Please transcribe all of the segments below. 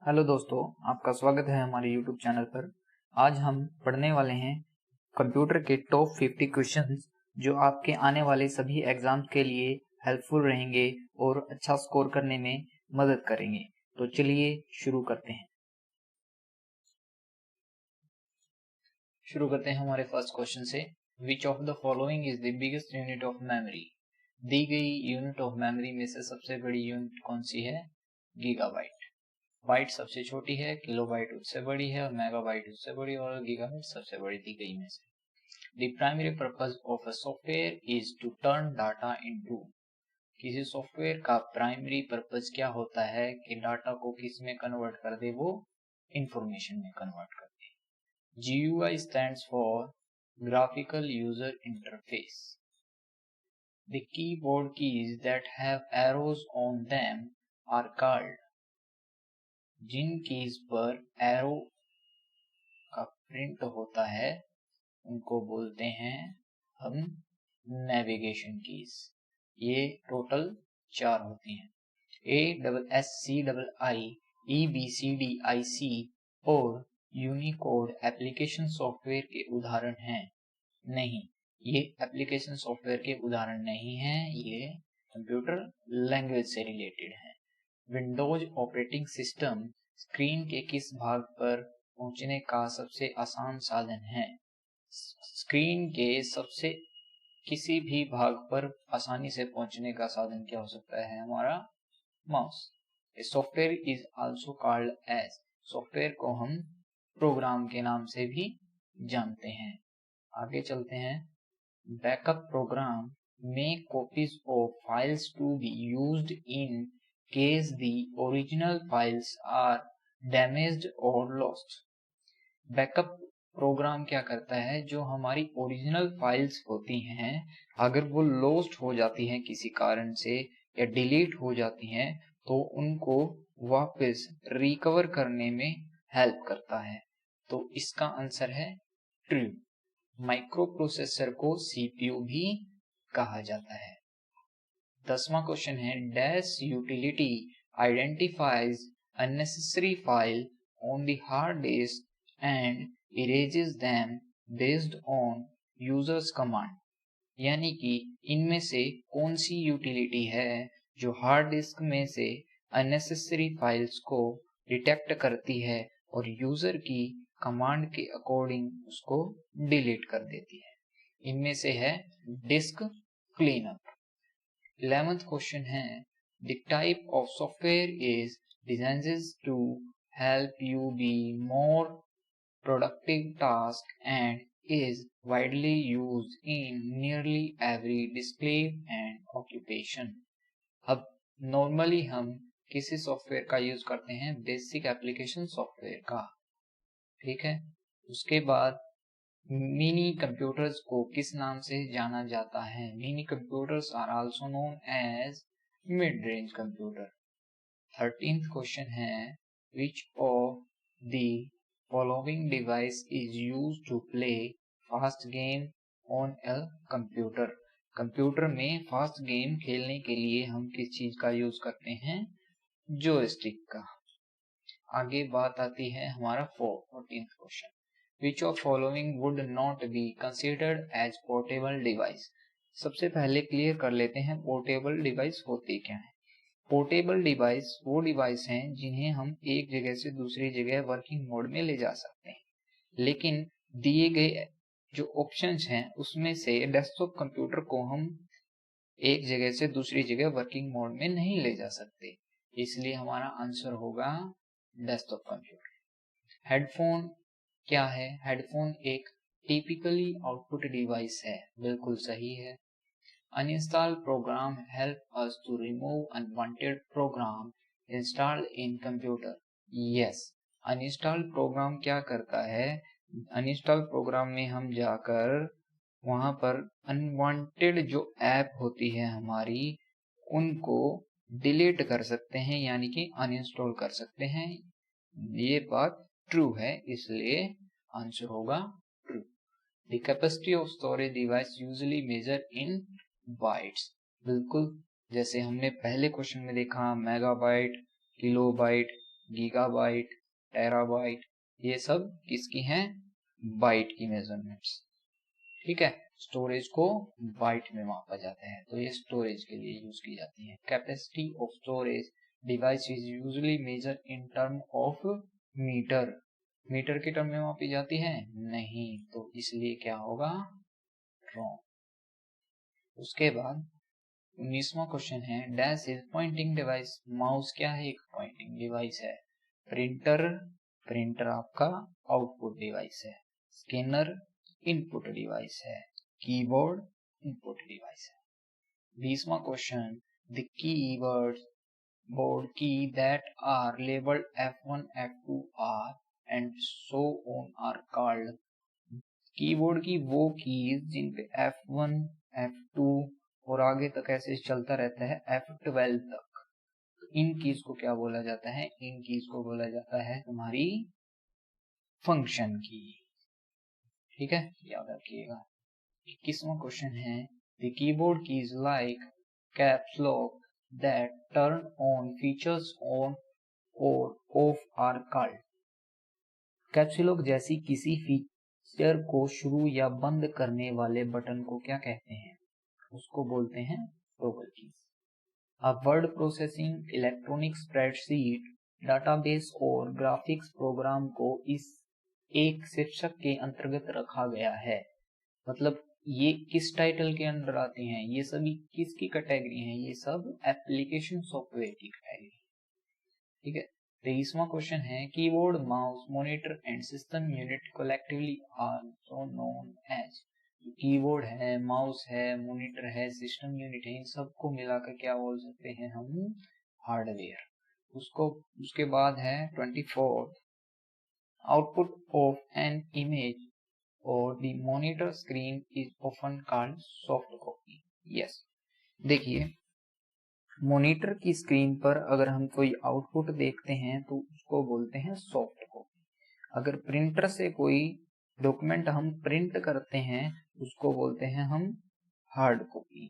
Hello दोस्तों, आपका स्वागत है हमारे YouTube चैनल पर। आज हम पढ़ने वाले हैं कंप्यूटर के टॉप 50 क्वेश्चंस जो आपके आने वाले सभी एग्जाम्स के लिए हेल्पफुल रहेंगे और अच्छा स्कोर करने में मदद करेंगे। तो चलिए शुरू करते हैं। हमारे फर्स्ट क्वेश्चन से। Which of the following is the biggest unit of memory? दी गई यूनिट ऑफ मेमोरी में से सबसे बड़ी यूनिट कौन सी है? गीगाबाइट। बाइट सबसे छोटी है, किलोबाइट उससे बड़ी है और मेगाबाइट उससे बड़ी और गीगाबाइट सबसे बड़ी दी गई में से। The primary purpose of a software is to turn data into. किसी सॉफ्टवेयर का प्राइमरी पर्पस क्या होता है कि डाटा को किस में कन्वर्ट कर दे? वो इंफॉर्मेशन में कन्वर्ट कर दे। GUI stands for graphical user interface. The keyboard keys that have arrows on them are called. जिन कीज पर एरो का प्रिंट होता है उनको बोलते हैं हम नेविगेशन कीज। ये टोटल 4 होती हैं। ASSCII, EBCDIC और यूनिकोड एप्लीकेशन सॉफ्टवेयर के उदाहरण हैं। नहीं, ये एप्लीकेशन सॉफ्टवेयर के उदाहरण नहीं हैं, ये कंप्यूटर लैंग्वेज से रिलेटेड हैं। विंडोज ऑपरेटिंग सिस्टम स्क्रीन के किस भाग पर पहुंचने का सबसे आसान साधन है? स्क्रीन के सबसे किसी भी भाग पर आसानी से पहुंचने का साधन क्या हो सकता है? हमारा mouse. Software is also called as. Software को हम प्रोग्राम के नाम से भी जानते हैं। आगे चलते हैं। Backup program make copies of files to be used in case the original files are damaged or lost. Backup program क्या करता है? जो हमारी ओरिजिनल फाइल्स होती हैं, अगर वो लॉस्ट हो जाती हैं किसी कारण से या डिलीट हो जाती हैं, तो उनको वापस रिकवर करने में हेल्प करता है। तो इसका आंसर है ट्रू। माइक्रो प्रोसेसर को CPU भी कहा जाता है। 10वां क्वेश्चन है। Dash utility identifies unnecessary file on the hard disk and erases them based on users command. यानी कि इनमें से कौन सी यूटिलिटी है जो हार्ड डिस्क में से अननेसेसरी फाइल्स को डिटेक्ट करती है और यूजर की कमांड के अकॉर्डिंग उसको डिलीट कर देती है? इनमें से है डिस्क क्लीनअप। 11th क्वेश्चन है। The type of software is designed to help you be more productive task and is widely used in nearly every discipline and occupation. अब नॉर्मली हम किसी सॉफ्टवेयर का यूज करते हैं? बेसिक एप्लीकेशन सॉफ्टवेयर का। ठीक है। उसके बाद मिनी कंप्यूटर्स को किस नाम से जाना जाता है? Mini computers are also known as mid range computer. 13th question है। Which of the following device is used to play fast game on a computer? Computer में फास्ट गेम खेलने के लिए हम किस चीज का यूज करते हैं? जॉयस्टिक का। आगे बात आती है हमारा 14th question. Which of following would not be considered as portable device? सबसे पहले क्लियर कर लेते हैं पोर्टेबल डिवाइस होते क्या है। पोर्टेबल डिवाइस वो डिवाइस हैं जिन्हें हम एक जगह से दूसरी जगह वर्किंग मोड में ले जा सकते हैं, लेकिन दिए गए जो ऑप्शंस हैं उसमें से डेस्कटॉप कंप्यूटर को हम एक जगह से दूसरी जगह वर्किंग मोड में नहीं ले जा सकते, इसलिए हमारा आंसर होगा डेस्कटॉप कंप्यूटर। हेडफोन क्या है? हेडफोन एक टिपिकली आउटपुट डिवाइस है। बिल्कुल सही है। Uninstall program help us to remove unwanted program installed in computer. Yes, uninstall program क्या करता है? अनइंस्टॉल प्रोग्राम में हम जाकर वहां पर अनवांटेड जो ऐप होती है हमारी, उनको डिलीट कर सकते हैं, यानी कि अनइंस्टॉल कर सकते हैं। ये बात ट्रू है, इसलिए आंसर होगा true. The capacity of storage device usually measure in bytes. बिल्कुल, जैसे हमने पहले क्वेश्चन में देखा, मेगाबाइट, किलोबाइट, गीगाबाइट, टेराबाइट, ये सब किसकी हैं? बाइट की मेजरमेंट्स। ठीक है, स्टोरेज को बाइट में मापा जाता है, तो ये स्टोरेज के लिए यूज की जाती है। Capacity of storage device is usually measure in term of meter. Meter के टर्म में मापी जाती है? नहीं, तो इसलिए क्या होगा? रॉन्ग। उसके बाद 19वां क्वेश्चन है, dash is pointing device. Mouse क्या है? एक पॉइंटिंग डिवाइस है। प्रिंटर, प्रिंटर आपका आउटपुट डिवाइस है। स्कैनर इनपुट डिवाइस है। कीबोर्ड इनपुट डिवाइस है। 20वां question, the keywords board key that are labelled F1, F2, R and so on are called. Keyboard की वो कीज जिन पे F1, F2 और आगे तक ऐसे चलता रहता है F12 तक, इन कीज को क्या बोला जाता है? इन कीज को बोला जाता है तुम्हारी फंक्शन की। ठीक है, याद रखिएगा। 21वां क्वेश्चन है, the keyboard keys like caps lock that turn on features on और off are called. Caps lock जैसी किसी फीचर को शुरू या बंद करने वाले बटन को क्या कहते हैं? उसको बोलते हैं टॉगल कीज। अब word processing, electronic spreadsheet, database और ग्राफिक्स प्रोग्राम को इस एक शीर्षक के अंतर्गत रखा गया है। मतलब ये किस टाइटल के अंदर आती हैं? ये सभी किसकी कैटेगरी हैं? ये सब एप्लीकेशन सॉफ्टवेयर की कैटेगरी। ठीक है, 23वां क्वेश्चन है, keyboard, mouse, monitor and system unit collectively also known as. Keyboard है, माउस है, मॉनिटर है, सिस्टम यूनिट है, इन सबको मिलाकर क्या बोल सकते हैं हम? हार्डवेयर। उसके बाद है 24, आउटपुट ऑफ एन इमेज और the monitor screen is often called soft copy. Yes, देखिए मॉनिटर की स्क्रीन पर अगर हम कोई आउटपुट देखते हैं तो उसको बोलते हैं सॉफ्ट कॉपी। अगर प्रिंटर से कोई डॉक्यूमेंट हम प्रिंट करते हैं उसको बोलते हैं हम हार्ड कॉपी।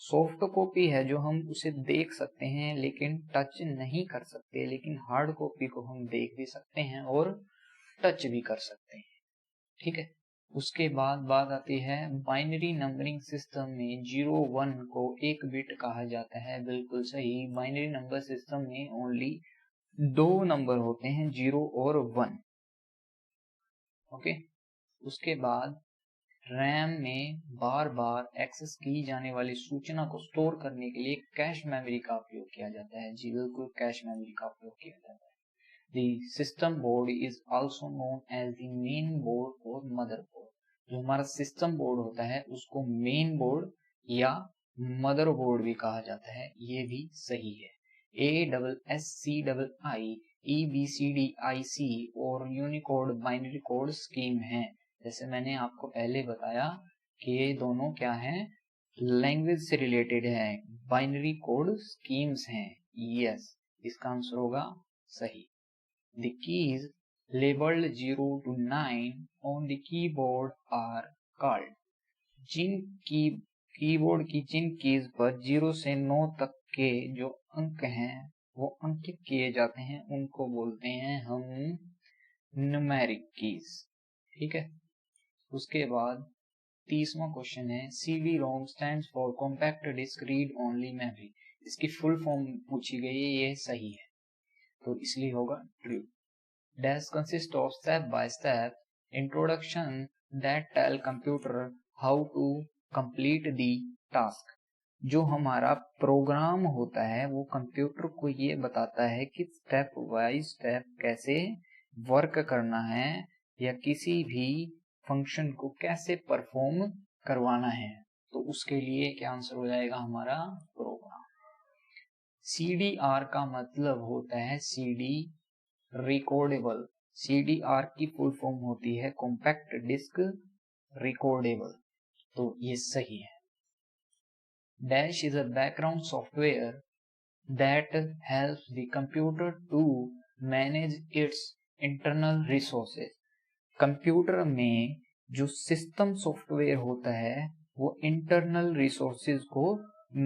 सॉफ्ट कॉपी है जो हम उसे देख सकते हैं लेकिन टच नहीं कर सकते, लेकिन हार्ड कॉपी को हम देख भी सकते हैं और टच भी कर सकते हैं। ठीक है, उसके बाद बात आती है बाइनरी नंबरिंग सिस्टम में 0-1 को एक बिट कहा जाता है। बिल्कुल सही, बाइनरी नंबर सिस्टम में ओनली 2 नंबर होते हैं, 0 और 1। ओके, उसके बाद रैम में बार बार एक्सेस की जाने वाली सूचना को स्टोर करने के लिए कैश मेमोरी का उपयोग किया जाता है। जी बिल्कुल, कैश मेमोरी का उपयोग किया जाता है। The system board is also known as the main board or motherboard। जो हमारा सिस्टम बोर्ड होता है उसको मेन बोर्ड या मदर बोर्ड भी कहा जाता है, ये भी सही है। ASSCII, EBCDIC और यूनिकोड बाइनरी कोड स्कीम है। जैसे मैंने आपको पहले बताया कि ये दोनों क्या हैं? लैंग्वेज से रिलेटेड है, बाइनरी कोड स्कीम्स हैं। यस, इसका आंसर होगा सही। The keys labeled 0 to 9 on the keyboard are called। जिन कीबोर्ड की जिन कीज पर 0 से 9 तक के जो अंक हैं वो अंकित किए जाते हैं उनको बोलते हैं हम न्यूमेरिक कीज। ठीक है, उसके बाद 30वां क्वेश्चन है, CD-ROM stands for compact disc read only memory. इसकी फुल फॉर्म पूछी गई है, ये सही है, तो इसलिए होगा true. Dash consists of step-by-step introduction that tell computer how to complete the task। जो हमारा प्रोग्राम होता है वो कंप्यूटर को ये बताता है कि स्टेप बाय स्टेप कैसे वर्क करना है या किसी भी फंक्शन को कैसे परफॉर्म करवाना है। तो उसके लिए क्या आंसर हो जाएगा हमारा? प्रोग्राम। CDR का मतलब होता है CD रिकॉर्डेबल। CDR की फुल फॉर्म होती है कॉम्पैक्ट डिस्क रिकॉर्डेबल, तो ये सही है। Dash is a background software that helps the computer to manage its internal resources. Computer में जो सिस्टम सॉफ्टवेयर होता है वो इंटरनल रिसोर्सेज को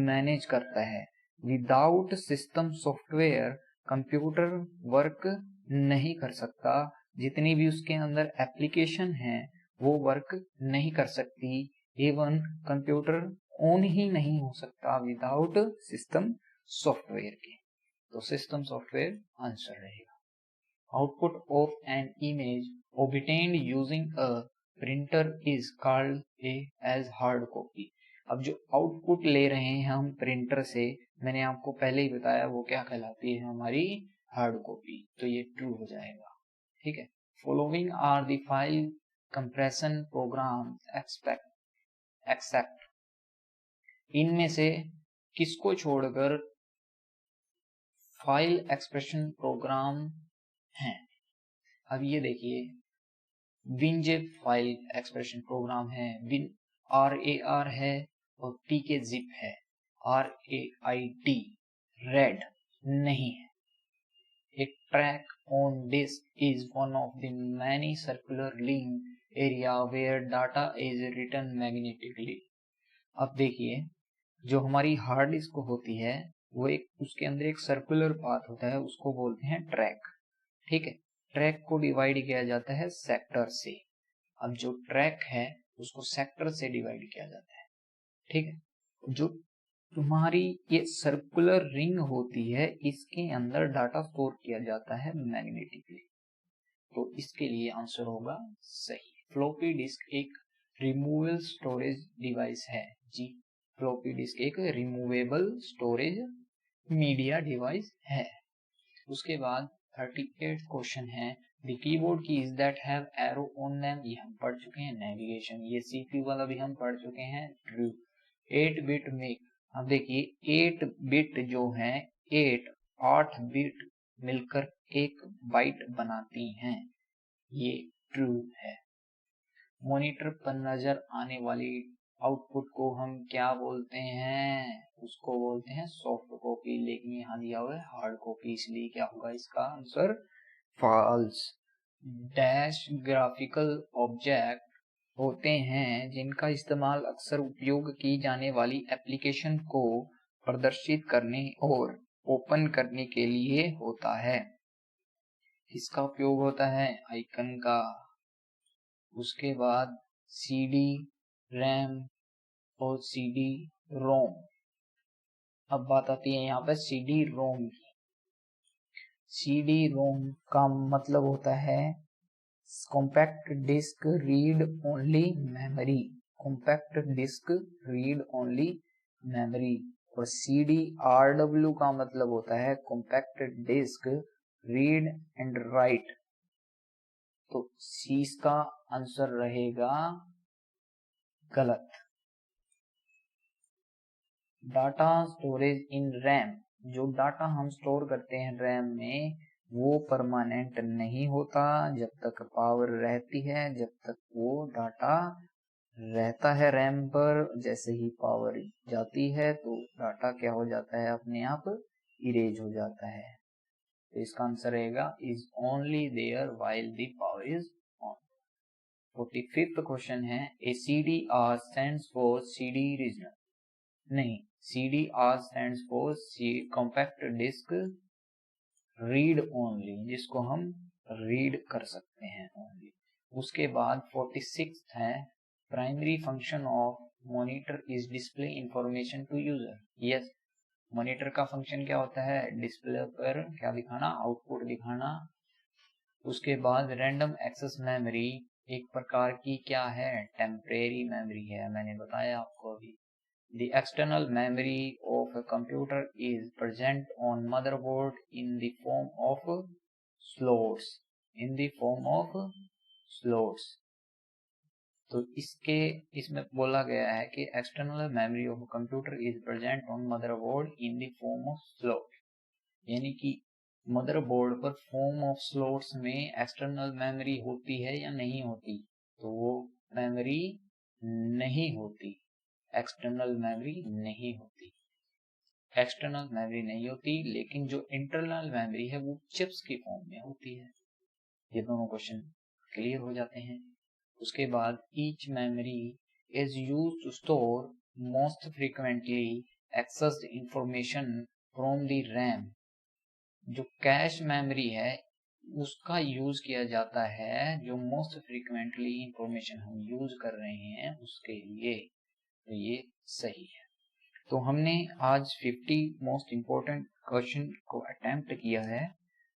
मैनेज करता है। Without system software computer work नहीं कर सकता, जितनी भी उसके अंदर एप्लीकेशन है वो वर्क नहीं कर सकती, इवन कंप्यूटर ऑन ही नहीं हो सकता विदाउट सिस्टम सॉफ्टवेयर के। तो सिस्टम सॉफ्टवेयर आंसर रहेगा। Output of an image obtained using a printer is called as hard copy। अब जो आउटपुट ले रहे हैं हम प्रिंटर से, मैंने आपको पहले ही बताया वो क्या कहलाती है, हमारी हार्ड कॉपी। तो ये ट्रू हो जाएगा। ठीक है। Following are the file compression program except, इनमें से किसको छोड़कर फाइल एक्सप्रेशन प्रोग्राम है। अब ये देखिए, विनजिप फाइल एक्सप्रेशन प्रोग्राम है, विन RAR है और TK जिप है, RAID रेड नहीं है। एक track on disk is one of the many circular link area where data is written magnetically. अब देखिए, जो हमारी हार्ड डिस्क होती है वो एक, उसके अंदर एक सर्कुलर पाथ होता है, उसको बोलते हैं ट्रैक। ठीक है। ट्रैक को डिवाइड किया जाता है सेक्टर से। अब जो ट्रैक है उसको सेक्टर से डिवाइड किया जाता है। ठीक है। जो तुम्हारी ये सर्कुलर रिंग होती है, इसके अंदर डाटा स्टोर किया जाता है मैग्नेटिकली। तो इसके लिए आंसर होगा सही। फ्लॉपी डिस्क एक रिमूवेबल स्टोरेज डिवाइस है जी। फ्लॉपी डिस्क एक रिमूवेबल स्टोरेज मीडिया डिवाइस है। उसके बाद 38 क्वेश्चन है, the keyboard keys that have arrow on them, ये हम पढ़ चुके हैं। नेविगेशन, ये CPU वाला भी हम पढ़ चुके हैं। ट्रू। 8 बिट मेक, अब देखिए 8 बिट जो है, 8 बिट मिलकर एक बाइट बनाती हैं, ये ट्रू है। मॉनिटर पर नजर आने वाली आउटपुट को हम क्या बोलते हैं, उसको बोलते हैं सॉफ्ट कॉपी, लेकिन यहाँ दिया हुआ है हार्ड कॉपी, इसलिए क्या होगा इसका answer false. Dash graphical object होते हैं जिनका इस्तेमाल अक्सर उपयोग की जाने वाली एप्लीकेशन को प्रदर्शित करने और ओपन करने के लिए होता है। इसका उपयोग होता है आइकन का। उसके बाद CD रैम और CD रोम। अब बात आती है यहाँ पे CD रोम की। CD रोम का मतलब होता है compact disc read only memory. Compact disc read only memory. और CDRW का मतलब होता है compact disc read and write. तो C का आंसर रहेगा गलत। डाटा स्टोरेज इन रैम, जो डाटा हम स्टोर करते हैं रैम में वो परमानेंट नहीं होता। जब तक पावर रहती है, जब तक वो डाटा रहता है रैम पर, जैसे ही पावर जाती है तो डाटा क्या हो जाता है, अपने आप इरेज हो जाता है। तो इसका आंसर रहेगा is only there while the power is on. 45th question है, a CDR stands for CD regional, नहीं, CDR stands for compact disc read only, जिसको हम रीड कर सकते हैं ओनली। उसके बाद 46 है, primary function of monitor is display information to user. Yes, monitor का फंक्शन क्या होता है, डिस्प्ले पर क्या दिखाना, आउटपुट दिखाना। उसके बाद रैंडम एक्सेस मेमोरी एक प्रकार की क्या है, टेम्परेरी मेमोरी है, मैंने बताया आपको अभी। The external memory of a computer is present on motherboard in the form of slots. In the form of slots. तो इसमें बोला गया है कि external memory of a computer is present on motherboard in the form of slots. यानी कि motherboard पर form of slots में एक्सटर्नल मेमोरी होती है या नहीं होती, तो वो मेमोरी नहीं होती, एक्सटर्नल मेमोरी नहीं होती, एक्सटर्नल मेमोरी नहीं होती, लेकिन जो इंटरनल मेमोरी है वो चिप्स की फॉर्म में होती है। ये दोनों क्वेश्चन क्लियर हो जाते हैं। उसके बाद each memory is used to store most frequently accessed information from the RAM. जो कैश मेमोरी है उसका यूज किया जाता है, जो मोस्ट फ्रीक्वेंटली इंफॉर्मेशन हम यूज कर रहे हैं उसके लिए, तो ये सही है। तो हमने आज 50 मोस्ट इम्पोर्टेंट क्वेश्चन को अटेम्प्ट किया है।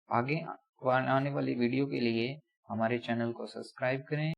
आगे आने वाली वीडियो के लिए हमारे चैनल को सब्सक्राइब करें।